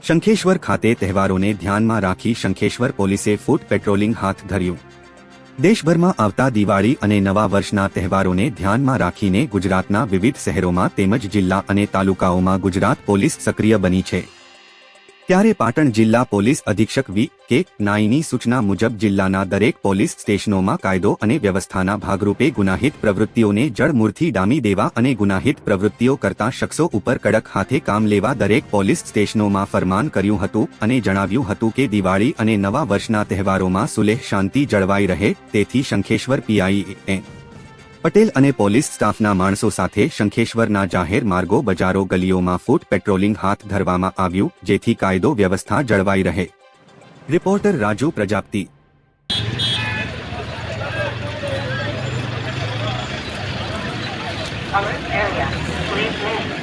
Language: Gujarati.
શંખેશ્વર ખાતે તહેવારોને ધ્યાનમાં રાખી શંખેશ્વર પોલીસે ફૂટ પેટ્રોલિંગ હાથ ધર્યું। દેશભરમાં આવતા દિવાળી અને નવા વર્ષના તહેવારોને ધ્યાનમાં રાખીને ગુજરાતના વિવિધ શહેરોમાં તેમજ જિલ્લા અને તાલુકાઓમાં ગુજરાત પોલીસ સક્રિય બની છે। ત્યારે પાટણ જિલ્લા પોલીસ અધિક્ષક વી.કે. નાઈની સૂચના મુજબ જિલ્લાના દરેક પોલીસ સ્ટેશનોમાં કાયદો અને વ્યવસ્થાના ભાગરૂપે ગુનાહિત પ્રવૃત્તિઓને જડમૂળથી ડામી દેવા અને ગુનાહિત પ્રવૃત્તિઓ કરતા શખ્સો ઉપર કડક હાથે કામ લેવા દરેક પોલીસ સ્ટેશનોમાં ફરમાન કર્યું હતું અને જણાવ્યું હતું કે દિવાળી અને નવા વર્ષના તહેવારોમાં સુલેહ શાંતિ જળવાઈ રહે તેથી શંખેશ્વર પીઆઈ પટેલ અને પોલીસ સ્ટાફના માણસો સાથે શંખેશ્વરના જાહેર માર્ગો બજારો ગલીઓમાં ફૂટ પેટ્રોલિંગ હાથ ધરવામાં આવ્યું જેથી કાયદો વ્યવસ્થા જળવાઈ રહે। Reporter Raju Prajapati. Alert area. Please move.